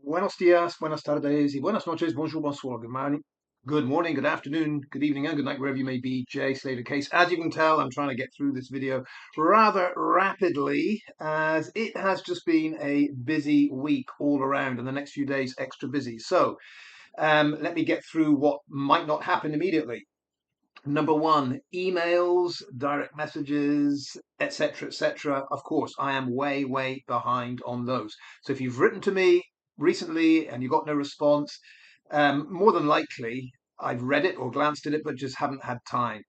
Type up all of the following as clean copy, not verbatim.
Buenos dias, buenas tardes, y buenas noches, bonjour, bonsoir. Good morning, good afternoon, good evening, and good night, wherever you may be. Jay Slater Case. As you can tell, I'm trying to get through this video rather rapidly, as it has just been a busy week all around, and the next few days extra busy. So, let me get through what might not happen immediately. Number one, emails, direct messages, etc., etc. Of course, I am way, way behind on those. So if you've written to me recently and you got no response, more than likely I've read it or glanced at it, but just haven't had time.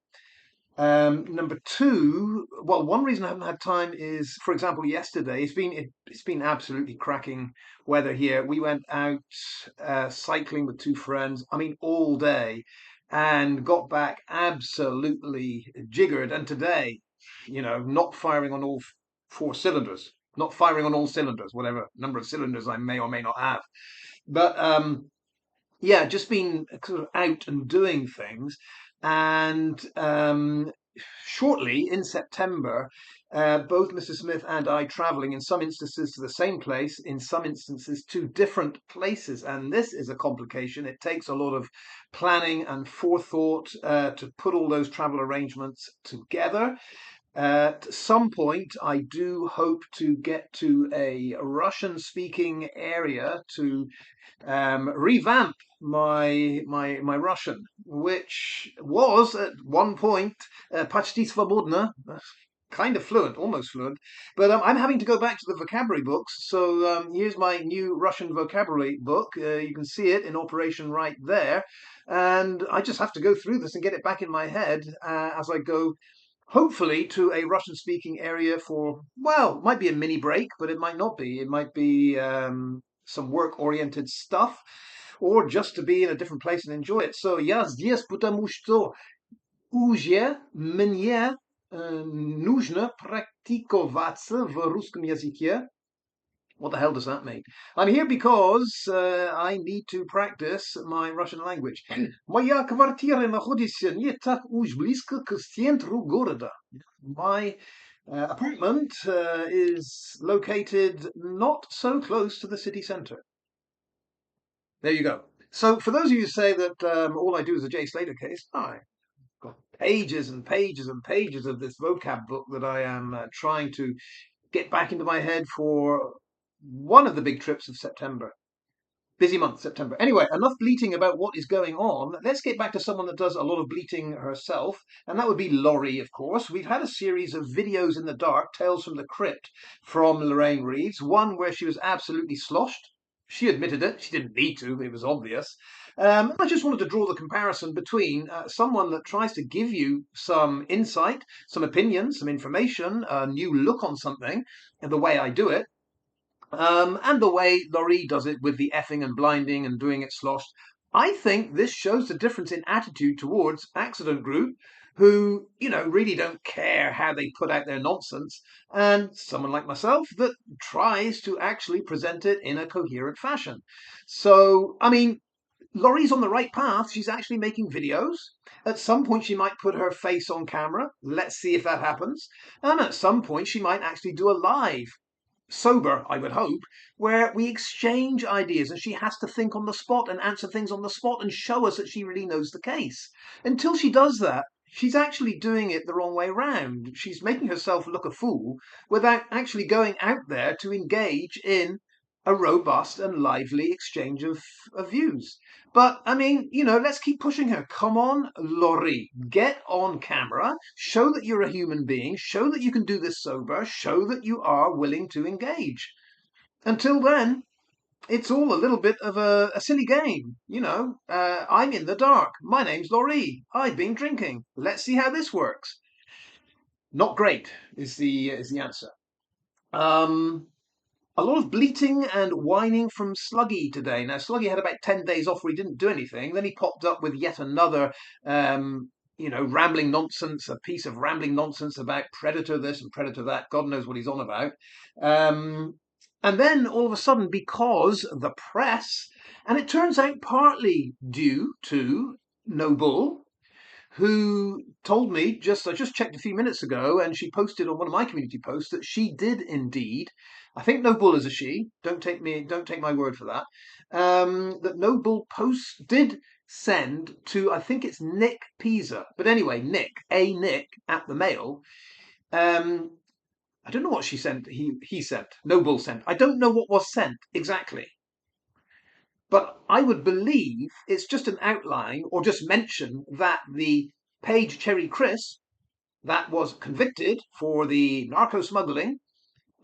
Number two, well, one reason I haven't had time is, for example, yesterday it's been absolutely cracking weather here. We went out cycling with two friends. I mean, all day, and got back absolutely jiggered. And today, not firing on all four cylinders, not firing on all cylinders, whatever number of cylinders I may or may not have. But yeah, just been sort of out and doing things. And shortly in September, both Mrs. Smith and I traveling in some instances to the same place, in some instances to different places. And this is a complication. It takes a lot of planning and forethought to put all those travel arrangements together. At some point, I do hope to get to a Russian speaking area to revamp my Russian, which was at one point почти свободно, kind of fluent, almost fluent. But I'm having to go back to the vocabulary books. So here's my new Russian vocabulary book. You can see it in operation right there. And I just have to go through this and get it back in my head as I go, hopefully, to a Russian speaking area for, well, might be a mini break, but it might not be. It might be some work oriented stuff, or just to be in a different place and enjoy it. So, я здесь, потому что уже мне нужно практиковаться в русском языке. What the hell does that mean? I'm here because I need to practice my Russian language. Моя квартира находится не так уж близко к центру города. My apartment is located not so close to the city centre. There you go. So, for those of you who say that all I do is a Jay Slater case, I've got pages and pages and pages of this vocab book that I am trying to get back into my head for one of the big trips of September. Busy month, September. Anyway, enough bleating about what is going on. Let's get back to someone that does a lot of bleating herself, and that would be Lorree, of course. We've had a series of videos in the dark, Tales from the Crypt, from Lorraine Reeves, one where she was absolutely sloshed. She admitted it. She didn't need to, but it was obvious. I just wanted to draw the comparison between someone that tries to give you some insight, some opinion, some information, a new look on something, and the way I do it, and the way Lorree does it with the effing and blinding and doing it sloshed. I think this shows the difference in attitude towards Accident Group, who, really don't care how they put out their nonsense, and someone like myself that tries to actually present it in a coherent fashion. So, I mean, Lorree's on the right path. She's actually making videos. At some point, she might put her face on camera. Let's see if that happens. And at some point, she might actually do a live, sober, I would hope, where we exchange ideas and she has to think on the spot and answer things on the spot and show us that she really knows the case. Until she does that, she's actually doing it the wrong way round. She's making herself look a fool without actually going out there to engage in a robust and lively exchange of views. But I mean, let's keep pushing her. Come on, Lorree, get on camera, show that you're a human being, show that you can do this sober, show that you are willing to engage. Until then, it's all a little bit of a silly game. I'm in the dark. My name's Lorree. I've been drinking. Let's see how this works. Not great is the answer. A lot of bleating and whining from Sluggy today. Now, Sluggy had about 10 days off where he didn't do anything. Then he popped up with yet another, rambling nonsense, a piece of rambling nonsense about Predator this and Predator that. God knows what he's on about. And then all of a sudden, because the press, and it turns out partly due to Noble, who told me I just checked a few minutes ago, and she posted on one of my community posts that she did indeed. I think No Bull is a she. Don't take my word for that. That No Bull post did send to, I think it's Nick Pisa, but anyway, Nick at the Mail. Um, I don't know what she sent. He sent. No Bull sent. I don't know what was sent exactly. But I would believe it's just an outline or just mention that the Paige Cherry Chris that was convicted for the narco smuggling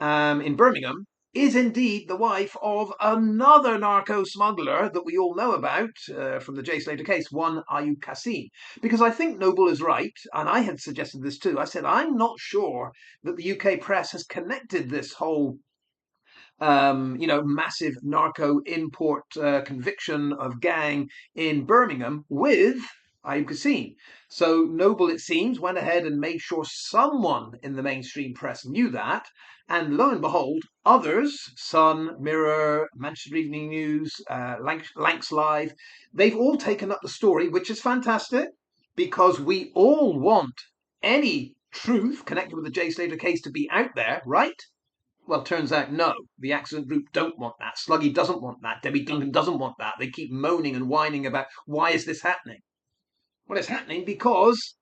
in Birmingham is indeed the wife of another narco smuggler that we all know about from the J. Slater case, one Ayub. Because I think Noble is right, and I had suggested this too. I said, I'm not sure that the UK press has connected this whole massive narco import conviction of gang in Birmingham with Ayub. So Noble, it seems, went ahead and made sure someone in the mainstream press knew that. And lo and behold, others, Sun, Mirror, Manchester Evening News, Lancs Live, they've all taken up the story, which is fantastic because we all want any truth connected with the J. Slater case to be out there, right? Well, turns out no. The accident group don't want that. Sluggy doesn't want that. Debbie Duncan doesn't want that. They keep moaning and whining about why is this happening? Well, it's happening because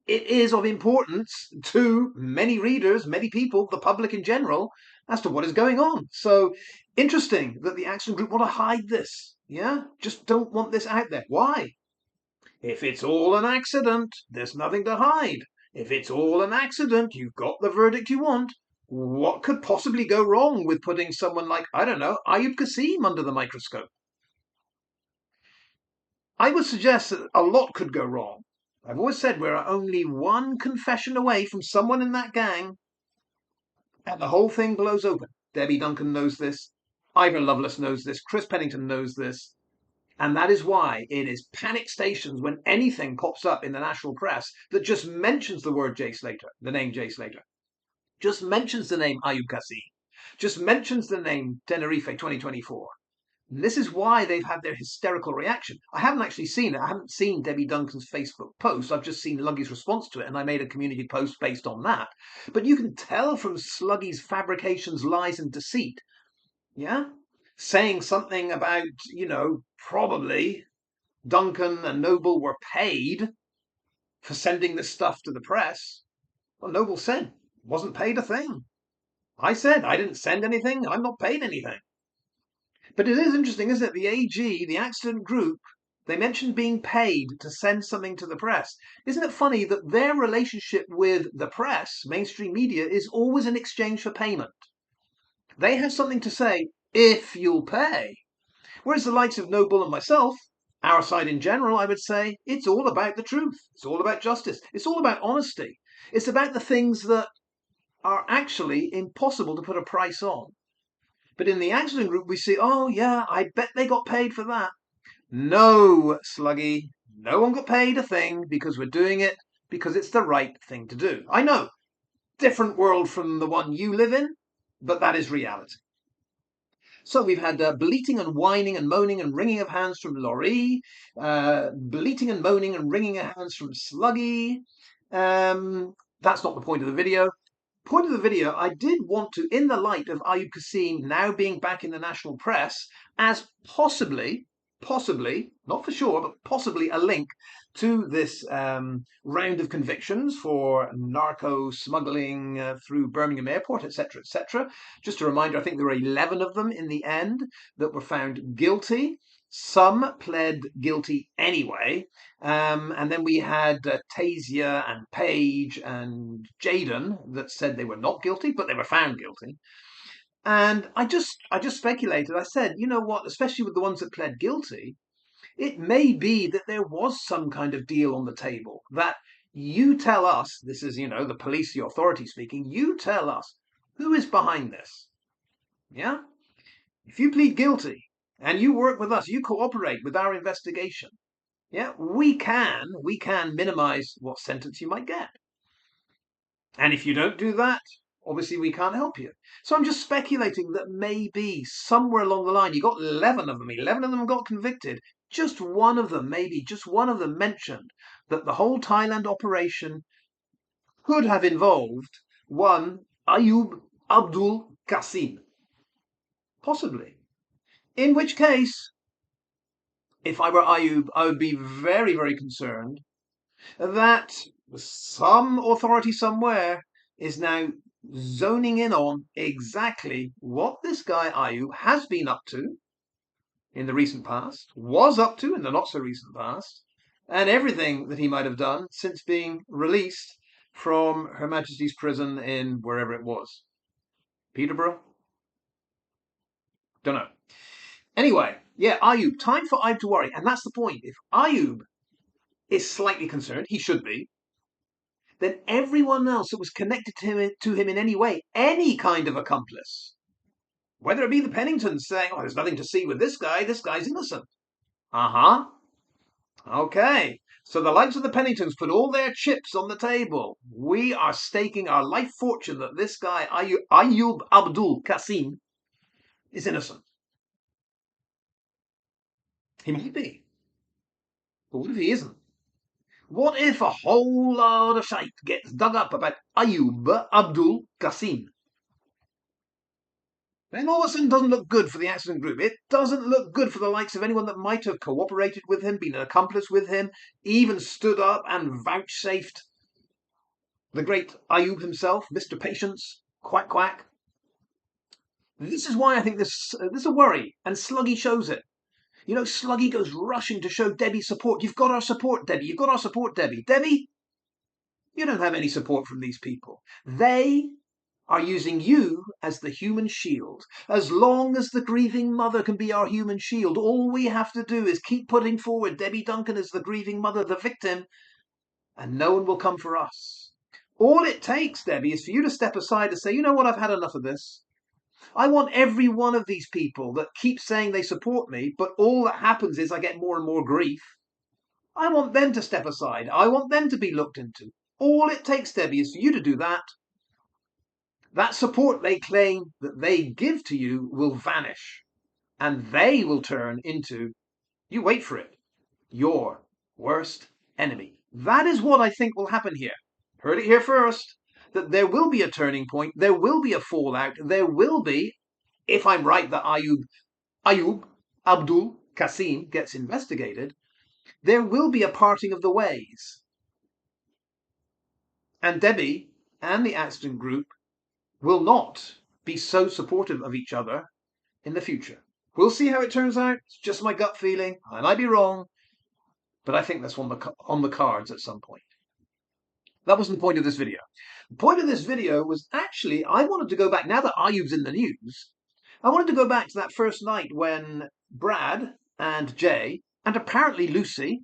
it is of importance to many readers, many people, the public in general, as to what is going on. So interesting that the accident group want to hide this. Yeah, just don't want this out there. Why? If it's all an accident, there's nothing to hide. If it's all an accident, you've got the verdict you want. What could possibly go wrong with putting someone like, I don't know, Ayub under the microscope? I would suggest that a lot could go wrong. I've always said we're only one confession away from someone in that gang, and the whole thing blows open. Debbie Duncan knows this. Ivor Lovelace knows this. Chris Pennington knows this. And that is why it is panic stations when anything pops up in the national press that just mentions the word Jay Slater, the name Jay Slater, just mentions the name Ayub, just mentions the name Tenerife 2024. And this is why they've had their hysterical reaction. I haven't actually seen it. I haven't seen Debbie Duncan's Facebook post. I've just seen Sluggy's response to it, and I made a community post based on that. But you can tell from Sluggy's fabrications, lies, and deceit, yeah? Saying something about, probably Duncan and Noble were paid for sending this stuff to the press. Well, Noble said, wasn't paid a thing. I said, I didn't send anything. I'm not paid anything. But it is interesting, isn't it? The AG, the accident group, they mentioned being paid to send something to the press. Isn't it funny that their relationship with the press, mainstream media, is always in exchange for payment? They have something to say if you'll pay. Whereas the likes of Noble and myself, our side in general, I would say, it's all about the truth. It's all about justice. It's all about honesty. It's about the things that are actually impossible to put a price on. But in the accident group, we see, oh yeah, I bet they got paid for that. No, Sluggy, no one got paid a thing because we're doing it because it's the right thing to do. I know, different world from the one you live in, but that is reality. So we've had bleating and whining and moaning and wringing of hands from Lorree, bleating and moaning and wringing of hands from Sluggy. That's not the point of the video. Point of the video, I did want to, in the light of Ayub now being back in the national press, as possibly, not for sure, but possibly a link to this round of convictions for narco smuggling through Birmingham Airport, etc., etc. Just a reminder, I think there were 11 of them in the end that were found guilty. Some pled guilty anyway. And then we had Tasia and Paige and Jaden that said they were not guilty, but they were found guilty. And I just speculated. I said, you know what, especially with the ones that pled guilty, it may be that there was some kind of deal on the table that you tell us, this is, the police, the authority speaking, you tell us who is behind this. Yeah? If you plead guilty and you work with us, you cooperate with our investigation, yeah, we can minimize what sentence you might get. And if you don't do that, obviously we can't help you. So I'm just speculating that maybe somewhere along the line, you got 11 of them got convicted. just one of them, maybe just one of them mentioned that the whole Thailand operation could have involved one Ayub Abdul Qasim. Possibly. In which case, if I were Ayub, I would be very, very concerned that some authority somewhere is now zoning in on exactly what this guy Ayub has been up to in the recent past, was up to in the not so recent past, and everything that he might have done since being released from Her Majesty's prison in wherever it was. Peterborough? Don't know. Anyway, yeah, Ayub, time for Ayub to worry. And that's the point. If Ayub is slightly concerned, he should be, then everyone else that was connected to him in any way, any kind of accomplice, whether it be the Penningtons saying, oh, there's nothing to see with this guy's innocent. Uh-huh. Okay. So the likes of the Penningtons put all their chips on the table. We are staking our life fortune that this guy, Ayub Abdul Qasim, is innocent. He might be. But what if he isn't? What if a whole lot of shite gets dug up about Ayub Abdul Qasim? Then all of a sudden doesn't look good for the accident group. It doesn't look good for the likes of anyone that might have cooperated with him, been an accomplice with him, even stood up and vouchsafed the great Ayub himself, Mr. Patience, quack quack. This is why I think this is a worry, and Sluggy shows it. You know, Sluggy goes rushing to show Debbie support. You've got our support, Debbie. You've got our support, Debbie. Debbie, you don't have any support from these people. They are using you as the human shield. As long as the grieving mother can be our human shield, all we have to do is keep putting forward Debbie Duncan as the grieving mother, the victim, and no one will come for us. All it takes, Debbie, is for you to step aside and say, you know what, I've had enough of this. I want every one of these people that keep saying they support me, but all that happens is I get more and more grief. I want them to step aside. I want them to be looked into. All it takes, Debbie, is for you to do that. That support they claim that they give to you will vanish, and they will turn into, you wait for it, your worst enemy. That is what I think will happen here. Heard it here first, that there will be a turning point, there will be a fallout, there will be, if I'm right that Ayub Abdul Qasim gets investigated, there will be a parting of the ways. And Debbie and the accident group will not be so supportive of each other in the future. We'll see how it turns out. It's just my gut feeling. I might be wrong, but I think that's on the cards at some point. That wasn't the point of this video. The point of this video was actually, I wanted to go back, now that Ayub's in the news, I wanted to go back to that first night when Brad and Jay, and apparently Lucy,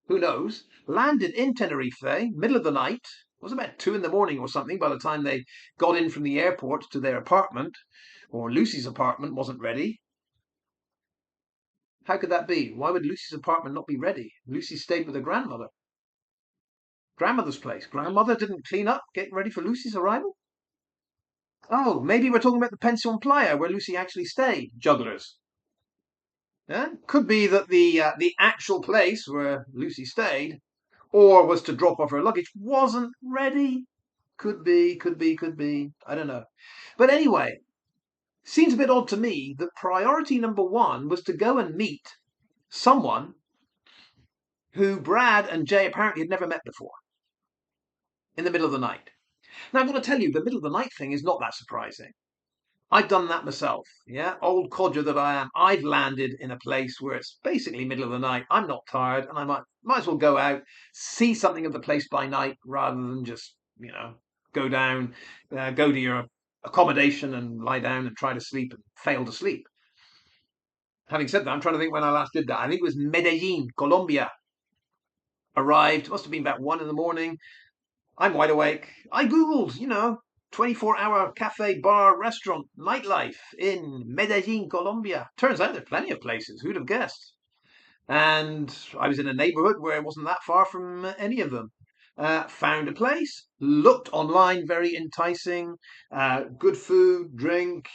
who knows, landed in Tenerife, middle of the night. It was about 2 a.m. or something by the time they got in from the airport to their apartment, or Lucy's apartment wasn't ready. How could that be? Why would Lucy's apartment not be ready? Lucy stayed with her grandmother. Grandmother's place. Grandmother didn't clean up, get ready for Lucy's arrival? Oh, maybe we're talking about the Pension Playa where Lucy actually stayed. Jugglers. Yeah? Could be that the actual place where Lucy stayed, or was to drop off her luggage, wasn't ready. Could be, could be, could be. I don't know. But anyway, seems a bit odd to me that priority number one was to go and meet someone who Brad and Jay apparently had never met before in the middle of the night. Now, I'm going to tell you, the middle of the night thing is not that surprising. I've done that myself, yeah? Old codger that I am. I've landed in a place where it's basically middle of the night. I'm not tired, and I might as well go out, see something of the place by night, rather than just, go down, go to your accommodation and lie down and try to sleep and fail to sleep. Having said that, I'm trying to think when I last did that. I think it was Medellin, Colombia. Arrived, must have been about 1 a.m. I'm wide awake. I Googled, 24-hour cafe, bar, restaurant, nightlife in Medellin, Colombia. Turns out there's plenty of places. Who'd have guessed? And I was in a neighborhood where it wasn't that far from any of them. Found a place, looked online, very enticing, good food, drink,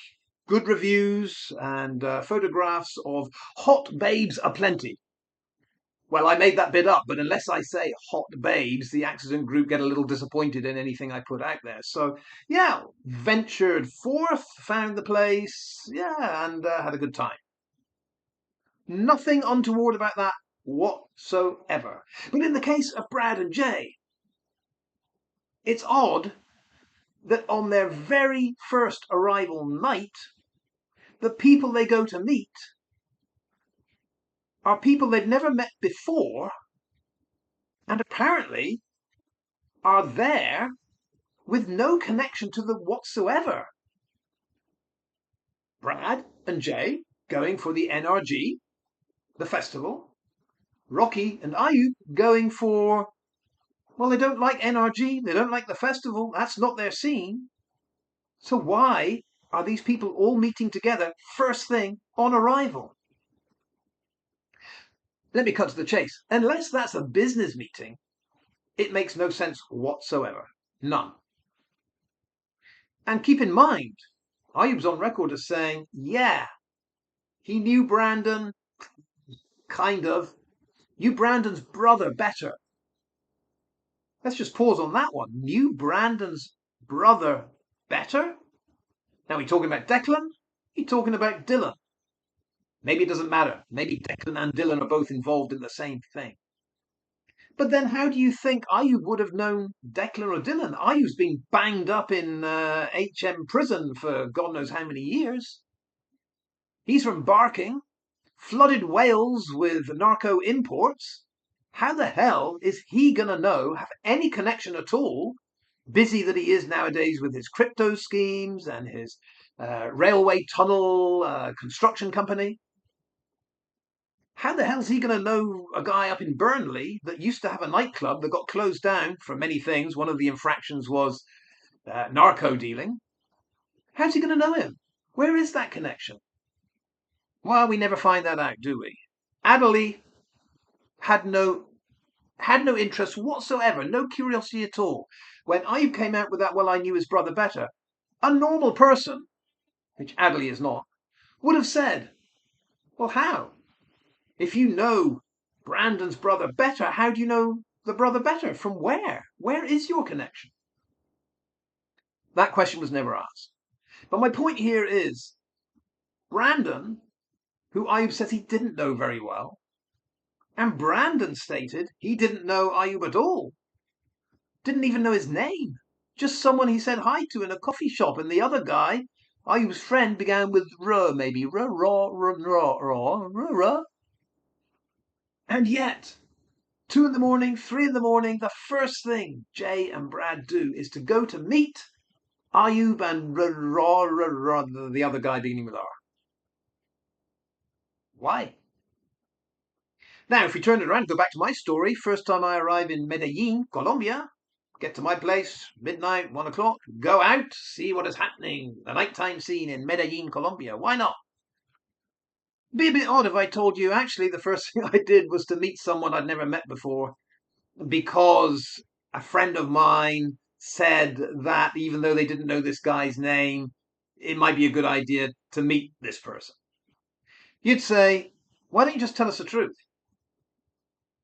good reviews, and photographs of hot babes aplenty. Well, I made that bit up, but unless I say hot babes, the accident group get a little disappointed in anything I put out there. So, yeah, ventured forth, found the place, yeah, and had a good time. Nothing untoward about that whatsoever. But in the case of Brad and Jay, it's odd that on their very first arrival night, the people they go to meet are people they've never met before and apparently are there with no connection to them whatsoever. Brad and Jay going for the NRG, the festival. Rocky and Ayub going for, well, they don't like NRG, they don't like the festival, that's not their scene. So why are these people all meeting together first thing on arrival? Let me cut to the chase. Unless that's a business meeting, it makes no sense whatsoever. None. And keep in mind, Ayub's on record as saying, yeah, he knew Brandon, kind of. Knew Brandon's brother better. Let's just pause on that one. Knew Brandon's brother better? Now, he talking about Declan? He talking about Dylan? Maybe it doesn't matter. Maybe Declan and Dylan are both involved in the same thing. But then how do you think Ayub would have known Declan or Dylan? Ayub's been banged up in HM prison for God knows how many years. He's from Barking, flooded Wales with narco imports. How the hell is he going to know, have any connection at all, busy that he is nowadays with his crypto schemes and his railway tunnel construction company? How the hell's he going to know a guy up in Burnley that used to have a nightclub that got closed down for many things? One of the infractions was narco dealing. How's he going to know him? Where is that connection? Well, we never find that out, do we? Adderley had no interest whatsoever, no curiosity at all. When Ayub came out with that, well, I knew his brother better, a normal person, which Adderley is not, would have said, well, how? If you know Brandon's brother better, how do you know the brother better? From where? Where is your connection? That question was never asked. But my point here is Brandon, who Ayub says he didn't know very well, and Brandon stated he didn't know Ayub at all. Didn't even know his name. Just someone he said hi to in a coffee shop, and the other guy, Ayub's friend, began with R, maybe. R. And yet, 2 in the morning, 3 in the morning, the first thing Jay and Brad do is to go to meet Ayub and the other guy beginning with R. Why? Now, if we turn it around, go back to my story. First time I arrive in Medellin, Colombia, get to my place, midnight, 1 o'clock, go out, see what is happening, the nighttime scene in Medellin, Colombia. Why not? Be a bit odd if I told you, actually, the first thing I did was to meet someone I'd never met before because a friend of mine said that even though they didn't know this guy's name, it might be a good idea to meet this person. You'd say, why don't you just tell us the truth?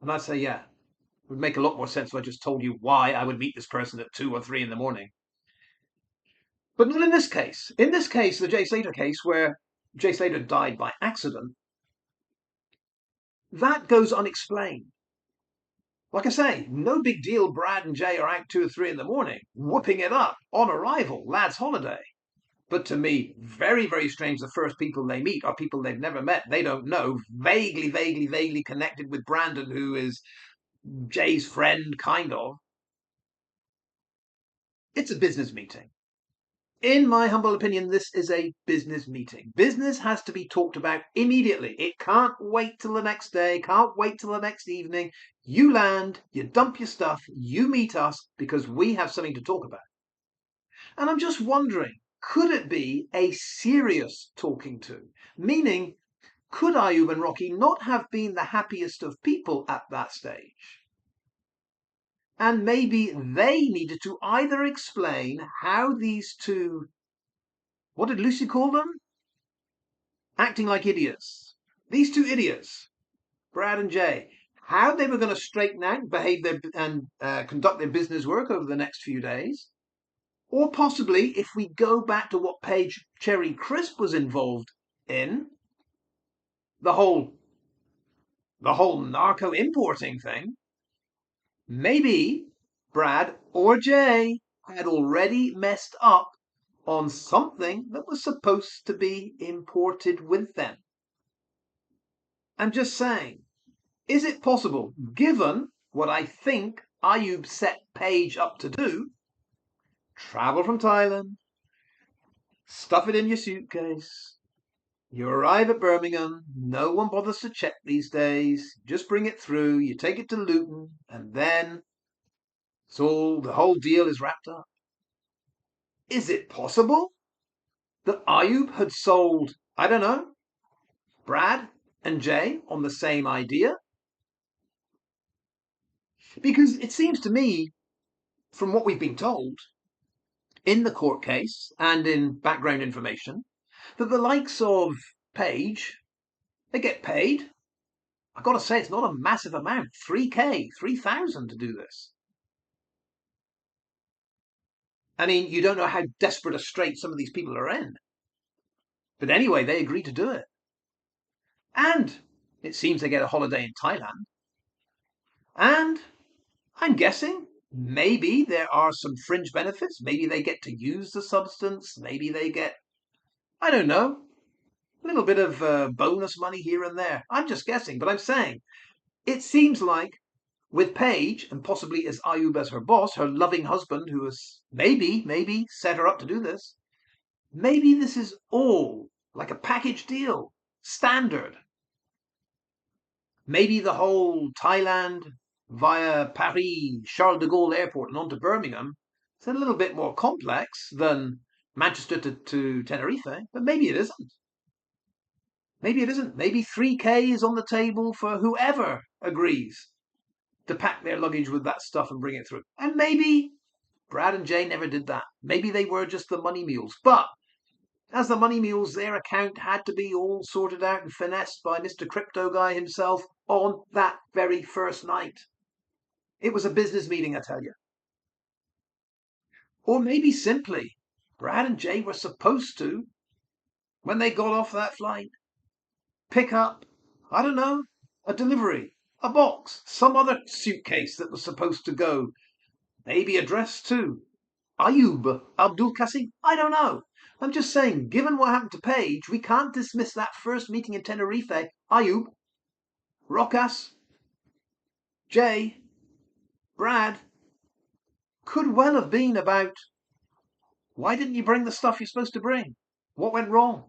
And I'd say, yeah, it would make a lot more sense if I just told you why I would meet this person at 2 or 3 in the morning. But not in this case. In this case, the Jay Slater case, where Jay Slater died by accident, that goes unexplained. Like I say, no big deal. Brad and Jay are out 2 or 3 in the morning, whooping it up on arrival, lad's holiday. But to me, very, very strange. The first people they meet are people they've never met. They don't know, vaguely connected with Brandon, who is Jay's friend, kind of. It's a business meeting. In my humble opinion, this is a business meeting. Business has to be talked about immediately. It can't wait till the next day, can't wait till the next evening. You land, you dump your stuff, you meet us because we have something to talk about. And I'm just wondering, could it be a serious talking to? Meaning, could Ayub and Rocky not have been the happiest of people at that stage? And maybe they needed to either explain how these two, what did Lucy call them? Acting like idiots. These two idiots, Brad and Jay, how they were going to straighten out and behave and conduct their business work over the next few days. Or possibly, if we go back to what Paige Cherry Crisp was involved in, the whole narco importing thing, maybe Brad or Jay had already messed up on something that was supposed to be imported with them. I'm just saying, is it possible, given what I think Ayub set Paige up to do, travel from Thailand, stuff it in your suitcase, you arrive at Birmingham, no one bothers to check these days, just bring it through, you take it to Luton, and then the whole deal is wrapped up? Is it possible that Ayub had sold, I don't know, Brad and Jay on the same idea? Because it seems to me, from what we've been told in the court case and in background information, that the likes of Paige, they get paid. I've got to say, it's not a massive amount. 3K, 3,000 to do this. I mean, you don't know how desperate a strait some of these people are in. But anyway, they agreed to do it. And it seems they get a holiday in Thailand. And I'm guessing maybe there are some fringe benefits. Maybe they get to use the substance. Maybe they get, I don't know, a little bit of bonus money here and there. I'm just guessing, but I'm saying it seems like with Paige, and possibly as Ayub as her boss, her loving husband, who has maybe set her up to do this, maybe this is all like a package deal, standard. Maybe the whole Thailand via Paris, Charles de Gaulle Airport and on to Birmingham is a little bit more complex than Manchester to Tenerife, but maybe it isn't. Maybe it isn't. Maybe 3K is on the table for whoever agrees to pack their luggage with that stuff and bring it through. And maybe Brad and Jay never did that. Maybe they were just the money mules. But as the money mules, their account had to be all sorted out and finessed by Mr. Crypto Guy himself on that very first night. It was a business meeting, I tell you. Or maybe simply, Brad and Jay were supposed to, when they got off that flight, pick up, I don't know, a delivery, a box, some other suitcase that was supposed to go, maybe addressed to Ayub, Abdul Qasim, I don't know. I'm just saying, given what happened to Paige, we can't dismiss that first meeting in Tenerife. Ayub, Rokas, Jay, Brad, could well have been about, why didn't you bring the stuff you're supposed to bring? What went wrong?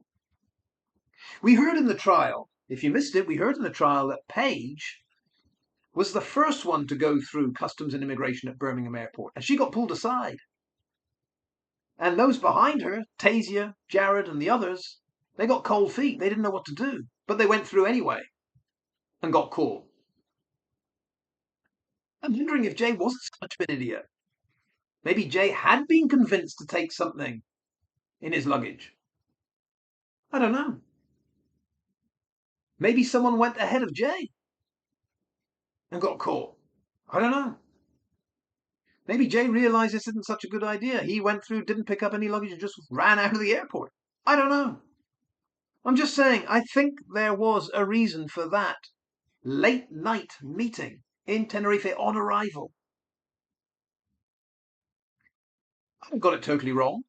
We heard in the trial, if you missed it, we heard in the trial that Paige was the first one to go through customs and immigration at Birmingham Airport, and she got pulled aside. And those behind her, Tasia, Jared, and the others, they got cold feet. They didn't know what to do, but they went through anyway and got caught. I'm wondering if Jay wasn't such an idiot. Maybe Jay had been convinced to take something in his luggage. I don't know. Maybe someone went ahead of Jay and got caught. I don't know. Maybe Jay realized this isn't such a good idea. He went through, didn't pick up any luggage, and just ran out of the airport. I don't know. I'm just saying, I think there was a reason for that late night meeting in Tenerife on arrival. I got it totally wrong.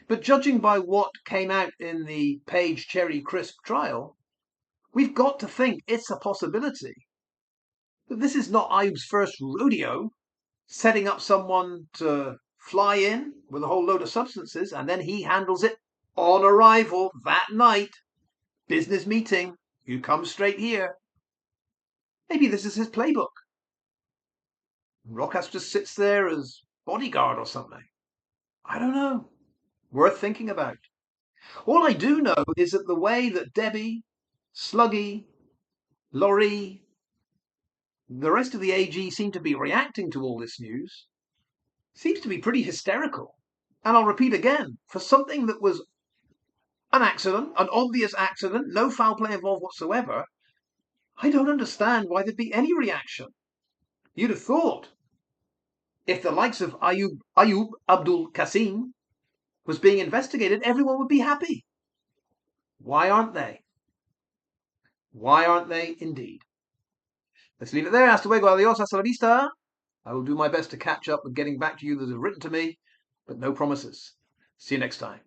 But judging by what came out in the Paige Cherry Crisp trial, we've got to think it's a possibility that this is not Ayub's first rodeo, setting up someone to fly in with a whole load of substances, and then he handles it on arrival that night. Business meeting, you come straight here. Maybe this is his playbook. Rokas just sits there as bodyguard or something. I don't know. Worth thinking about. All I do know is that the way that Debbie, Sluggy, Lorree, the rest of the AG seem to be reacting to all this news seems to be pretty hysterical. And I'll repeat again, for something that was an accident, an obvious accident, no foul play involved whatsoever, I don't understand why there'd be any reaction. You'd have thought if the likes of Ayub Abdul-Qasim was being investigated, everyone would be happy. Why aren't they? Why aren't they indeed? Let's leave it there. Hasta luego. Adios. Hasta la vista. I will do my best to catch up with getting back to you that have written to me, but no promises. See you next time.